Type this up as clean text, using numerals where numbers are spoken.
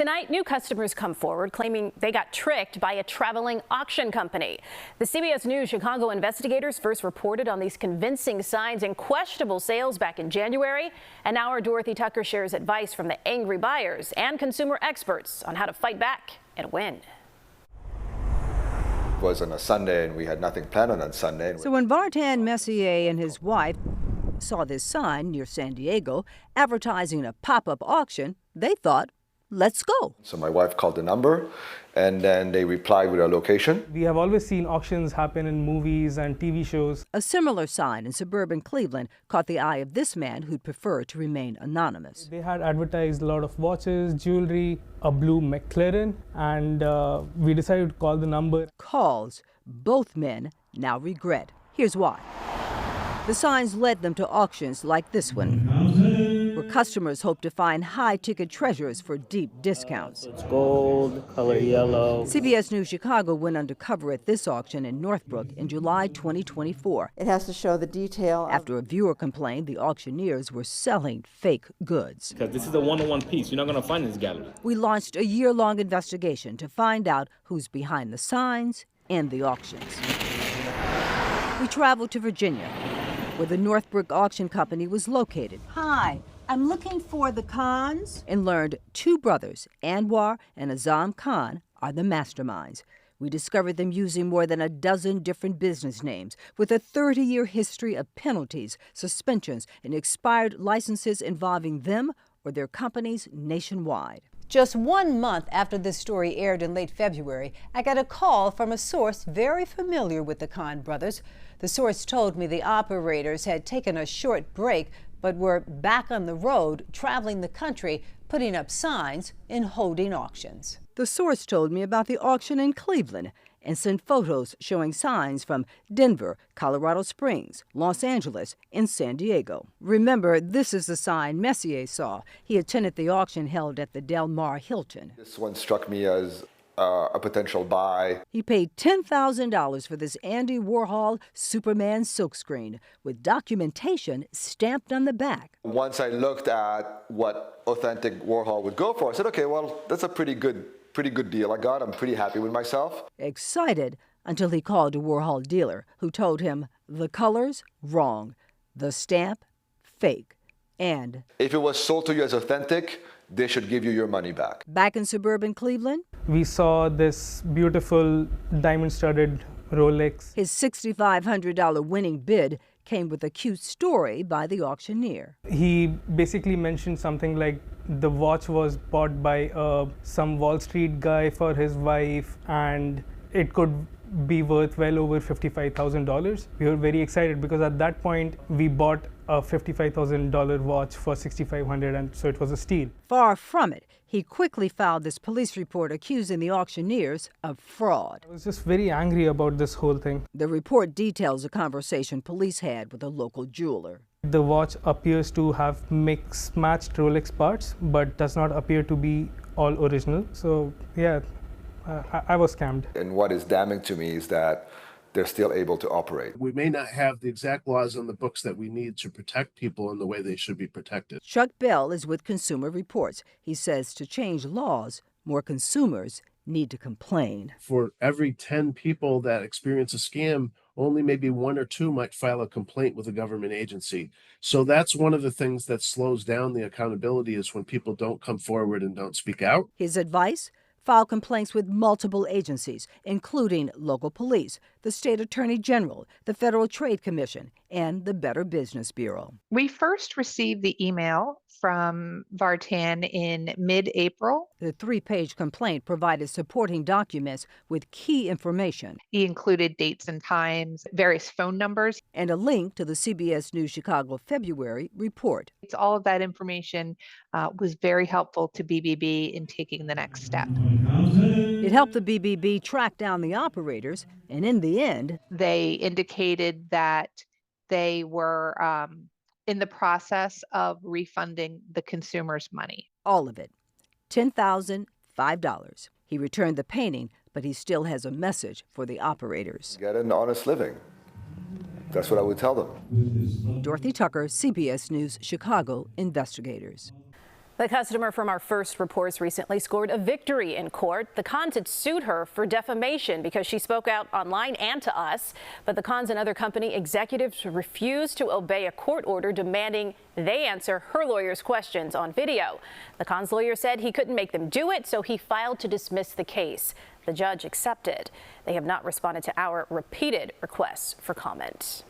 Tonight, new customers come forward claiming they got tricked by a traveling auction company. The CBS News Chicago investigators first reported on these convincing signs and questionable sales back in January. And now our Dorothy Tucker shares advice from the angry buyers and consumer experts on how to fight back and win. It was on a Sunday and we had nothing planned on Sunday. So when Vartan Messier and his wife saw this sign near San Diego advertising a pop-up auction, they thought, let's go. So my wife called the number and then they replied with a location. We have always seen auctions happen in movies and TV shows. A similar sign in suburban Cleveland caught the eye of this man who'd prefer to remain anonymous. They had advertised a lot of watches, jewelry, a blue McLaren, and we decided to call the number. Calls both men now regret. Here's why. The signs led them to auctions like this one, where customers hope to find high-ticket treasures for deep discounts. It's gold, color yellow. CBS News Chicago went undercover at this auction in Northbrook in July 2024. It has to show the detail. After a viewer complained the auctioneers were selling fake goods. Because this is a one-on-one piece. You're not going to find in this gallery. We launched a year-long investigation to find out who's behind the signs and the auctions. We traveled to Virginia, where the Northbrook Auction Company was located. Hi, I'm looking for the Khans. And learned two brothers, Anwar and Azam Khan, are the masterminds. We discovered them using more than a dozen different business names, with a 30-year history of penalties, suspensions, and expired licenses involving them or their companies nationwide. Just 1 month after this story aired in late February, I got a call from a source very familiar with the Khan brothers. The source told me the operators had taken a short break, but were back on the road, traveling the country, putting up signs and holding auctions. The source told me about the auction in Cleveland and sent photos showing signs from Denver, Colorado Springs, Los Angeles, and San Diego. Remember, this is the sign Messier saw. He attended the auction held at the Del Mar Hilton. This one struck me as a potential buy. He paid $10,000 for this Andy Warhol Superman silkscreen with documentation stamped on the back. Once I looked at what authentic Warhol would go for, I said, okay, well, that's a pretty good deal I got. I'm pretty happy with myself. Excited until he called a Warhol dealer who told him the colors wrong, the stamp fake, and if it was sold to you as authentic, they should give you your money back. Back in suburban Cleveland, We saw this beautiful diamond-studded Rolex. his $6,500 winning bid came with a cute story by the auctioneer. He basically mentioned something like the watch was bought by some Wall Street guy for his wife and it could be worth well over $55,000. We were very excited because at that point we bought a $55,000 watch for $6,500, and so it was a steal. Far from it, he quickly filed this police report accusing the auctioneers of fraud. I was just very angry about this whole thing. The report details a conversation police had with a local jeweler. The watch appears to have mixed-matched Rolex parts, but does not appear to be all original. So yeah, I was scammed. And what is damning to me is that they're still able to operate. We may not have the exact laws on the books that we need to protect people in the way they should be protected. Chuck Bell is with Consumer Reports. He says to change laws, more consumers need to complain. For every 10 people that experience a scam, only maybe 1 or 2 might file a complaint with a government agency. So that's one of the things that slows down the accountability, is when people don't come forward and don't speak out. His advice? File complaints with multiple agencies, including local police, the state attorney general, the Federal Trade Commission, and the Better Business Bureau. We first received the email from Vartan in mid-April. The 3-page complaint provided supporting documents with key information. He included dates and times, various phone numbers. And a link to the CBS News Chicago February report. All of that information was very helpful to BBB in taking the next step. It helped the BBB track down the operators, and in the end, they indicated that they were in the process of refunding the consumer's money. All of it, $10,005. He returned the painting, but he still has a message for the operators. Get an honest living. That's what I would tell them. Dorothy Tucker, CBS News Chicago investigators. The customer from our first reports recently scored a victory in court. The Khans had sued her for defamation because she spoke out online and to us. But the Khans and other company executives refused to obey a court order demanding they answer her lawyer's questions on video. The Khans' lawyer said he couldn't make them do it, so he filed to dismiss the case. The judge accepted. They have not responded to our repeated requests for comment.